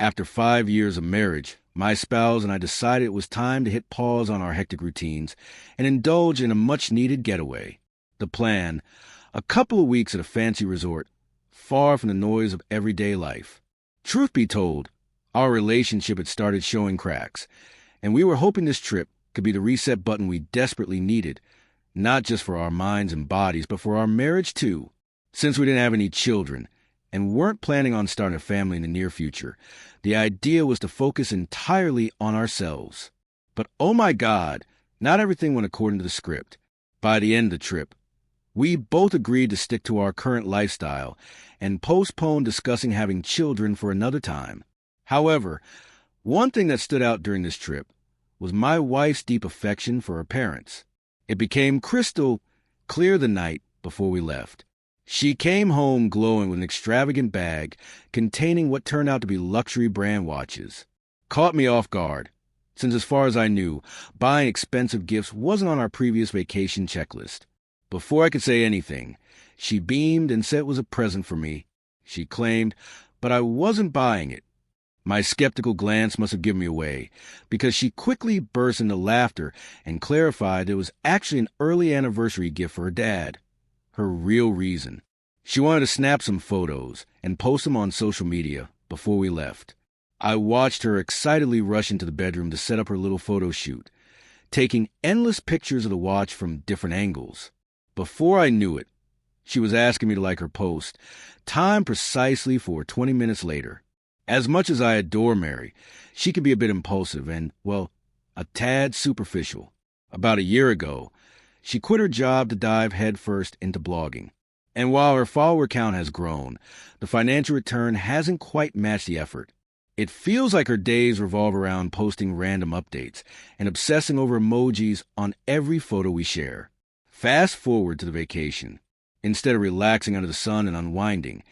After 5 years of marriage, my spouse and I decided it was time to hit pause on our hectic routines and indulge in a much-needed getaway. The plan, a couple of weeks at a fancy resort, far from the noise of everyday life. Truth be told, our relationship had started showing cracks, and we were hoping this trip could be the reset button we desperately needed, not just for our minds and bodies, but for our marriage too. Since we didn't have any children and weren't planning on starting a family in the near future, the idea was to focus entirely on ourselves. But oh my God, not everything went according to the script. By the end of the trip, we both agreed to stick to our current lifestyle and postpone discussing having children for another time. However, one thing that stood out during this trip was my wife's deep affection for her parents. It became crystal clear the night before we left. She came home glowing with an extravagant bag containing what turned out to be luxury brand watches. Caught me off guard, since as far as I knew, buying expensive gifts wasn't on our previous vacation checklist. Before I could say anything, she beamed and said it was a present for me, she claimed, but I wasn't buying it. My skeptical glance must have given me away, because she quickly burst into laughter and clarified it was actually an early anniversary gift for her dad. Her real reason. She wanted to snap some photos and post them on social media before we left. I watched her excitedly rush into the bedroom to set up her little photo shoot, taking endless pictures of the watch from different angles. Before I knew it, she was asking me to like her post, timed precisely for 20 minutes later. As much as I adore Mary, she can be a bit impulsive and, well, a tad superficial. About a year ago, she quit her job to dive headfirst into blogging. And while her follower count has grown, the financial return hasn't quite matched the effort. It feels like her days revolve around posting random updates and obsessing over emojis on every photo we share. Fast forward to the vacation. Instead of relaxing under the sun and unwinding,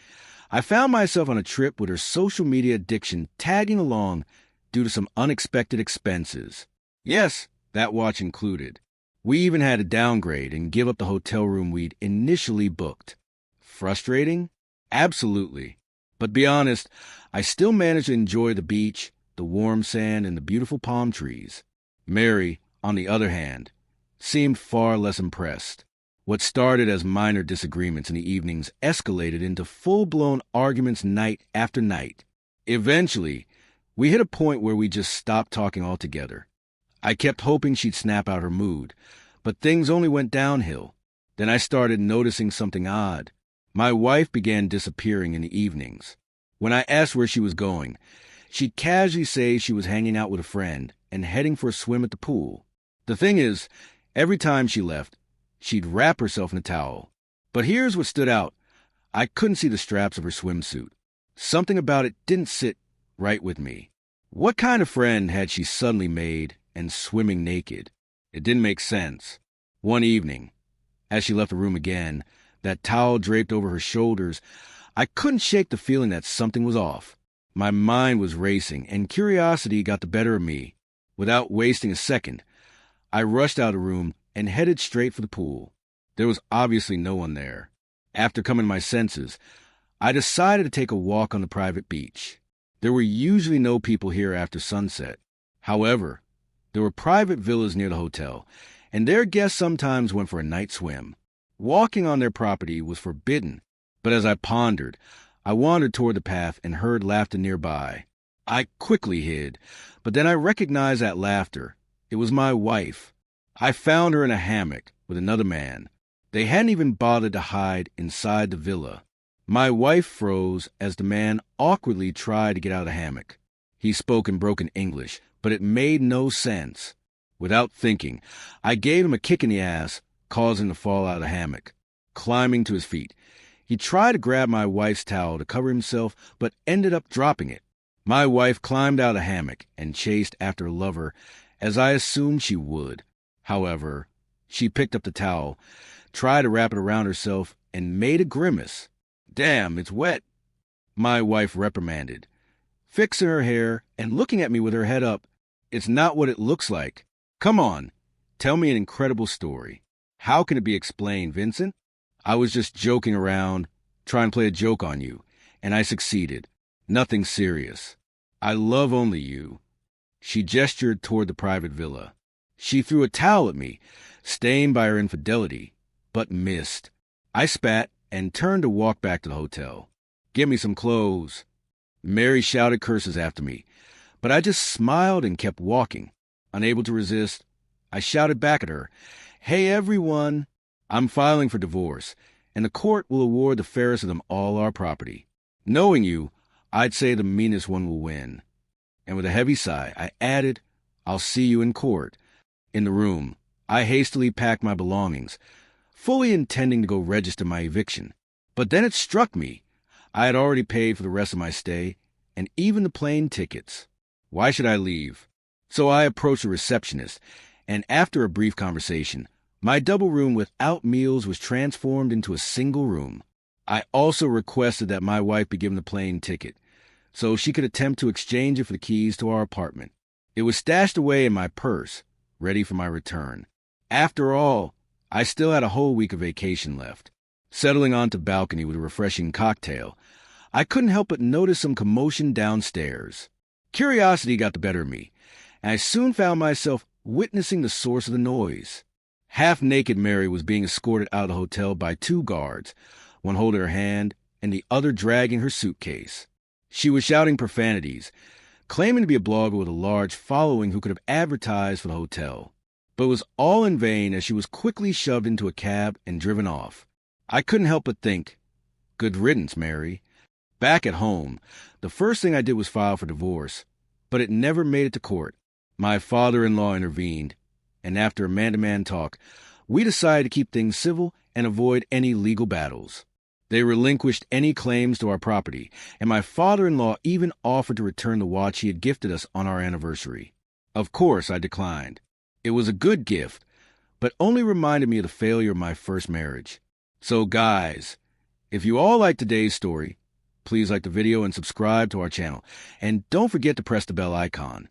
I found myself on a trip with her social media addiction tagging along due to some unexpected expenses. Yes, that watch included. We even had to downgrade and give up the hotel room we'd initially booked. Frustrating? Absolutely. But be honest, I still managed to enjoy the beach, the warm sand, and the beautiful palm trees. Mary, on the other hand, seemed far less impressed. What started as minor disagreements in the evenings escalated into full-blown arguments night after night. Eventually, we hit a point where we just stopped talking altogether. I kept hoping she'd snap out her mood, but things only went downhill. Then I started noticing something odd. My wife began disappearing in the evenings. When I asked where she was going, she'd casually say she was hanging out with a friend and heading for a swim at the pool. The thing is, every time she left, she'd wrap herself in a towel. But here's what stood out. I couldn't see the straps of her swimsuit. Something about it didn't sit right with me. What kind of friend had she suddenly made and swimming naked? It didn't make sense. One evening, as she left the room again, that towel draped over her shoulders, I couldn't shake the feeling that something was off. My mind was racing, and curiosity got the better of me. Without wasting a second, I rushed out of the room and headed straight for the pool. There was obviously no one there. After coming to my senses, I decided to take a walk on the private beach. There were usually no people here after sunset. However, there were private villas near the hotel, and their guests sometimes went for a night swim. Walking on their property was forbidden, but as I pondered, I wandered toward the path and heard laughter nearby. I quickly hid, but then I recognized that laughter. It was my wife. I found her in a hammock with another man. They hadn't even bothered to hide inside the villa. My wife froze as the man awkwardly tried to get out of the hammock. He spoke in broken English, but it made no sense. Without thinking, I gave him a kick in the ass, causing him to fall out of the hammock. Climbing to his feet, he tried to grab my wife's towel to cover himself, but ended up dropping it. My wife climbed out of the hammock and chased after her lover, as I assumed she would. However, she picked up the towel, tried to wrap it around herself, and made a grimace. "Damn, it's wet," my wife reprimanded, fixing her hair and looking at me with her head up. "It's not what it looks like. Come on, tell me an incredible story." "How can it be explained, Vincent?" "I was just joking around, trying to play a joke on you, and I succeeded. Nothing serious." I love only you." She gestured toward the private villa. She threw a towel at me, stained by her infidelity, but missed. I spat and turned to walk back to the hotel. "Get me some clothes." Mary shouted curses after me, but I just smiled and kept walking. Unable to resist, I shouted back at her, "Hey, everyone, I'm filing for divorce, and the court will award the fairest of them all our property. Knowing you, I'd say the meanest one will win." And with a heavy sigh, I added, "I'll see you in court." In the room, I hastily packed my belongings, fully intending to go register my eviction. But then it struck me. I had already paid for the rest of my stay, and even the plane tickets. Why should I leave? So I approached a receptionist, and after a brief conversation, my double room without meals was transformed into a single room. I also requested that my wife be given the plane ticket, so she could attempt to exchange it for the keys to our apartment. It was stashed away in my purse, ready for my return. After all, I still had a whole week of vacation left. Settling onto the balcony with a refreshing cocktail, I couldn't help but notice some commotion downstairs. Curiosity got the better of me, and I soon found myself witnessing the source of the noise. Half-naked Mary was being escorted out of the hotel by 2 guards, one holding her hand and the other dragging her suitcase. She was shouting profanities, claiming to be a blogger with a large following who could have advertised for the hotel. But it was all in vain as she was quickly shoved into a cab and driven off. I couldn't help but think, good riddance, Mary. Back at home, the first thing I did was file for divorce, but it never made it to court. My father-in-law intervened, and after a man-to-man talk, we decided to keep things civil and avoid any legal battles. They relinquished any claims to our property, and my father-in-law even offered to return the watch he had gifted us on our anniversary. Of course, I declined. It was a good gift, but only reminded me of the failure of my first marriage. So guys, if you all liked today's story, please like the video and subscribe to our channel. And don't forget to press the bell icon.